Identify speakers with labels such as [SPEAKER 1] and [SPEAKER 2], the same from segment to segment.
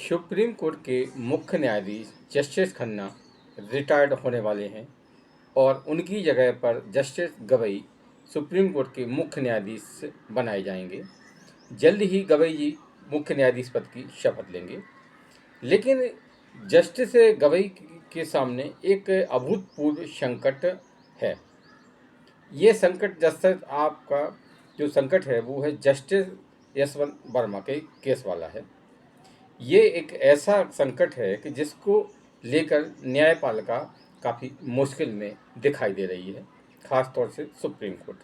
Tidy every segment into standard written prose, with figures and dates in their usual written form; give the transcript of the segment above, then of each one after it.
[SPEAKER 1] Supreme court के मुख्य न्यायाधीश जस्टिस खन्ना रिटायर्ड होने वाले हैं और उनकी जगह पर जस्टिस गवई सुप्रीम कोर्ट के मुख्य न्यायाधीश बनाए जाएंगे। जल्द ही गवई जी मुख्य न्यायाधीश पद की शपथ लेंगे। लेकिन जस्टिस गवई के सामने एक अभूतपूर्व संकट है। ये संकट जस्टिस आपका जो संकट है वो है जस्टिस यशवंत वर्मा के केस वाला है। ये एक ऐसा संकट है कि जिसको लेकर न्यायपालिका काफ़ी मुश्किल में दिखाई दे रही है, खास तौर से supreme court.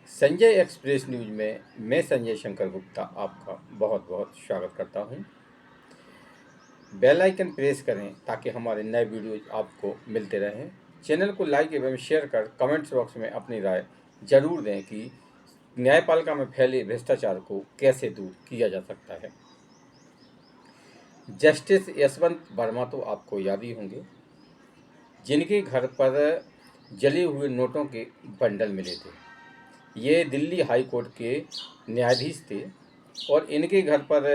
[SPEAKER 1] Sanjay express news में मैं संजय शंकर गुप्ता आपका बहुत बहुत स्वागत करता हूं। बेल आइकन प्रेस करें ताकि हमारे नए वीडियोज आपको मिलते रहें। चैनल को लाइक एवं शेयर कर कमेंट्स बॉक्स में अपनी राय जरूर दें कि न्यायपालिका में फैले भ्रष्टाचार को कैसे दूर किया जा सकता है। जस्टिस यशवंत वर्मा तो आपको याद ही होंगे, जिनके घर पर जले हुए नोटों के बंडल मिले थे। ये दिल्ली हाई कोर्ट के न्यायाधीश थे और इनके घर पर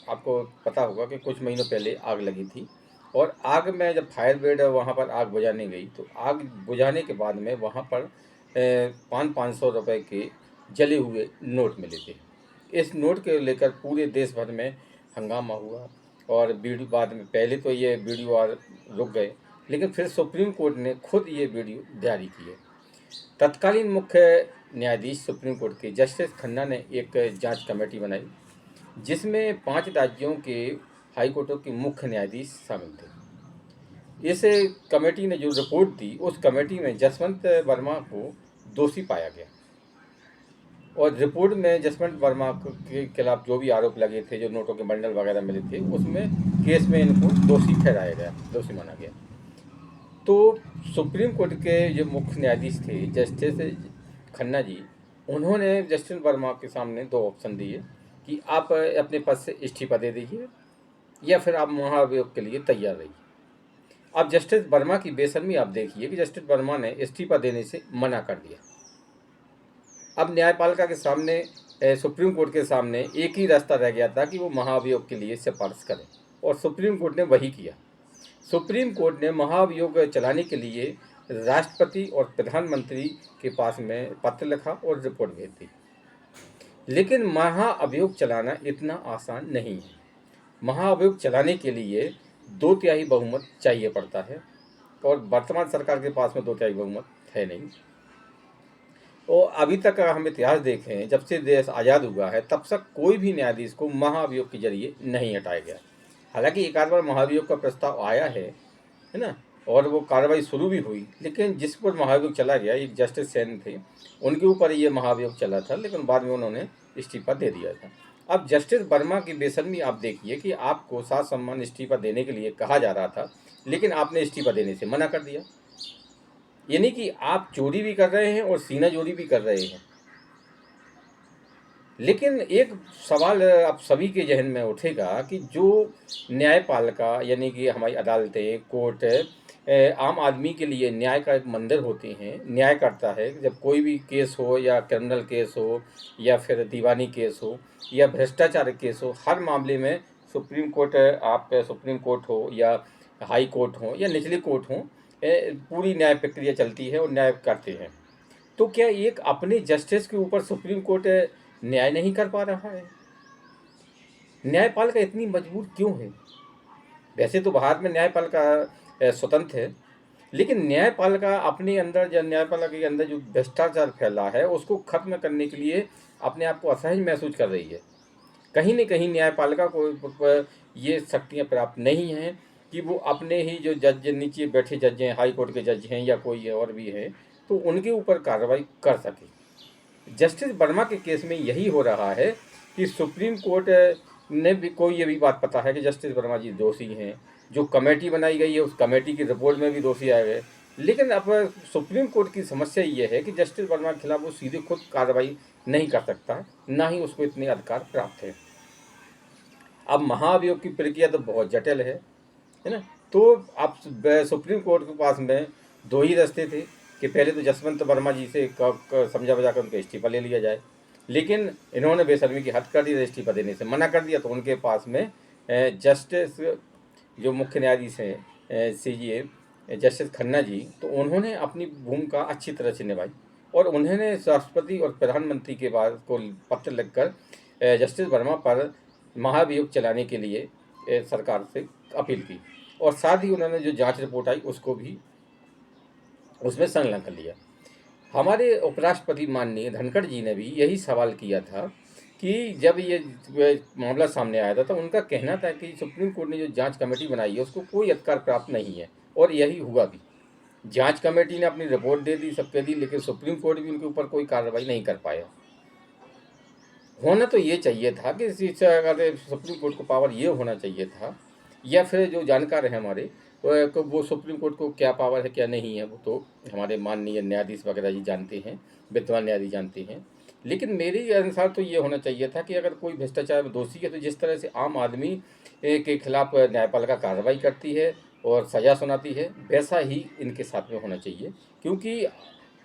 [SPEAKER 1] आपको पता होगा कि कुछ महीनों पहले आग लगी थी और आग में जब फायर ब्रिगेड वहाँ पर आग बुझाने गई तो आग बुझाने के बाद में वहाँ पर 500 रुपये के जले हुए नोट मिले थे। इस नोट के लेकर पूरे देश भर में हंगामा हुआ और वीडियो बाद में पहले तो ये वीडियो और रुक गए, लेकिन फिर सुप्रीम कोर्ट ने खुद ये वीडियो जारी किए। तत्कालीन मुख्य न्यायाधीश सुप्रीम कोर्ट के जस्टिस खन्ना ने एक जांच कमेटी बनाई जिसमें 5 राज्यों के हाई कोर्टों के मुख्य न्यायाधीश शामिल थे। इस कमेटी ने जो रिपोर्ट दी उस कमेटी में जसवंत वर्मा को दोषी पाया गया और रिपोर्ट में जसवंत वर्मा के खिलाफ जो भी आरोप लगे थे, जो नोटों के बंडल वगैरह मिले थे, उसमें केस में इनको दोषी ठहराया गया, दोषी माना गया। तो सुप्रीम कोर्ट के जो मुख्य न्यायाधीश थे जस्टिस खन्ना जी, उन्होंने जस्टिस वर्मा के सामने 2 ऑप्शन दिए कि आप अपने पद से इस्तीफा दे दीजिए या फिर आप महाभियोग के लिए तैयार रहिए। अब जस्टिस वर्मा की बेशर्मी आप देखिए कि जस्टिस वर्मा ने इस्तीफा देने से मना कर दिया। अब न्यायपालिका के सामने सुप्रीम कोर्ट के सामने एक ही रास्ता रह गया था कि वो महाभियोग के लिए सिफारिश करें और सुप्रीम कोर्ट ने वही किया। सुप्रीम कोर्ट ने महाभियोग चलाने के लिए राष्ट्रपति और प्रधानमंत्री के पास में पत्र लिखा और रिपोर्ट भेज दी। लेकिन महाअभियोग चलाना इतना आसान नहीं है। महाअभियोग चलाने के लिए 2/3 बहुमत चाहिए पड़ता है और वर्तमान सरकार के पास में 2/3 बहुमत है नहीं। और अभी तक अगर हम इतिहास देखें, जब से देश आज़ाद हुआ है तब तक कोई भी न्यायाधीश को महाअभियोग के जरिए नहीं हटाया गया। हालांकि एक आध बार महाभियोग का प्रस्ताव आया है ना, और वो कार्रवाई शुरू भी हुई, लेकिन जिस पर महाभियोग चला गया एक जस्टिस सेन थे, उनके ऊपर ये महाभियोग चला था, लेकिन बाद में उन्होंने इस्तीफा दे दिया था। अब जस्टिस वर्मा की बेशर्मी आप देखिए कि आपको सात सम्मान इस्तीफा देने के लिए कहा जा रहा था, लेकिन आपने इस्तीफा देने से मना कर दिया। यानी कि आप चोरी भी कर रहे हैं और सीना जोड़ी भी कर रहे हैं। लेकिन एक सवाल अब सभी के जहन में उठेगा कि जो न्यायपालिका यानी कि हमारी अदालतें, कोर्ट आम आदमी के लिए न्याय का एक मंदिर होती हैं, न्याय करता है। जब कोई भी केस हो या क्रिमिनल केस हो या फिर दीवानी केस हो या भ्रष्टाचार केस हो, हर मामले में सुप्रीम कोर्ट, आप सुप्रीम कोर्ट हो या हाई कोर्ट हो या निचली कोर्ट हो, पूरी न्याय प्रक्रिया चलती है और न्याय करते हैं। तो क्या एक अपने जस्टिस के ऊपर सुप्रीम कोर्ट न्याय नहीं कर पा रहा है? न्यायपालिका इतनी मजबूर क्यों है? वैसे तो भारत में न्यायपालिका स्वतंत्र है, लेकिन न्यायपालिका अपने अंदर, जब न्यायपालिका के अंदर जो भ्रष्टाचार फैला है उसको खत्म करने के लिए अपने आप को असहज महसूस कर रही है। कहीं न कहीं न्यायपालिका को ये शक्तियाँ प्राप्त नहीं हैं कि वो अपने ही जो जज नीचे बैठे जज हैं, हाई कोर्ट के जज हैं या कोई और भी है, तो उनके ऊपर कार्रवाई कर सके। जस्टिस वर्मा के केस में यही हो रहा है कि सुप्रीम कोर्ट ने भी कोई ये भी बात पता है कि जस्टिस वर्मा जी दोषी हैं। जो कमेटी बनाई गई है उस कमेटी की रिपोर्ट में भी दोषी आए गए, लेकिन अब सुप्रीम कोर्ट की समस्या ये है कि जस्टिस वर्मा के खिलाफ वो सीधे खुद कार्रवाई नहीं कर सकता है, ना ही उसको इतने अधिकार प्राप्त है। अब महाअभियोग की प्रक्रिया तो बहुत जटिल है ना। तो अब सुप्रीम कोर्ट के पास में 2 ही रास्ते थे कि पहले तो जसवंत वर्मा जी से समझा बुझा कर उनका इस्तीफा ले लिया जाए, लेकिन इन्होंने बेशर्मी की हद कर दी, इस्तीफा देने से मना कर दिया। तो उनके पास में जस्टिस जो मुख्य न्यायाधीश हैं CJA जस्टिस खन्ना जी, तो उन्होंने अपनी भूमिका अच्छी तरह से निभाई और उन्होंने राष्ट्रपति और प्रधानमंत्री के बाद को पत्र लिखकर जस्टिस वर्मा पर महाभियोग चलाने के लिए सरकार से अपील की और साथ ही उन्होंने जो जांच रिपोर्ट आई उसको भी उसमें संलग्न कर लिया। हमारे उपराष्ट्रपति माननीय धनखड़ जी ने भी यही सवाल किया था कि जब ये मामला सामने आया था तो उनका कहना था कि सुप्रीम कोर्ट ने जो जांच कमेटी बनाई है उसको कोई अधिकार प्राप्त नहीं है, और यही हुआ भी। जांच कमेटी ने अपनी रिपोर्ट दे दी, सब कह दी, लेकिन सुप्रीम कोर्ट भी उनके ऊपर कोई कार्रवाई नहीं कर पाया। होना तो ये चाहिए था कि अगर सुप्रीम कोर्ट को पावर ये होना चाहिए था, या फिर जो जानकार हैं हमारे वो सुप्रीम कोर्ट को क्या पावर है क्या नहीं है वो तो हमारे माननीय न्यायाधीश वगैरह जी जानते हैं, विद्वान न्यायाधीश जानते हैं। लेकिन मेरे अनुसार तो ये होना चाहिए था कि अगर कोई भ्रष्टाचार में दोषी है तो जिस तरह से आम आदमी के खिलाफ न्यायपालिका कार्रवाई करती है और सज़ा सुनाती है, वैसा ही इनके साथ में होना चाहिए। क्योंकि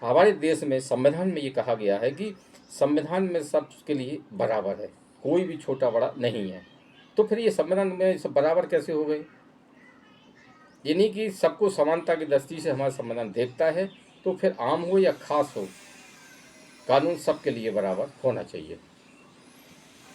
[SPEAKER 1] हमारे देश में संविधान में ये कहा गया है कि संविधान में सबके लिए बराबर है, कोई भी छोटा बड़ा नहीं है। तो फिर ये संविधान में सब बराबर कैसे हो गए? यानी कि सबको समानता की दृष्टि से हमारा संविधान देखता है, तो फिर आम हो या खास हो, कानून सबके लिए बराबर होना चाहिए।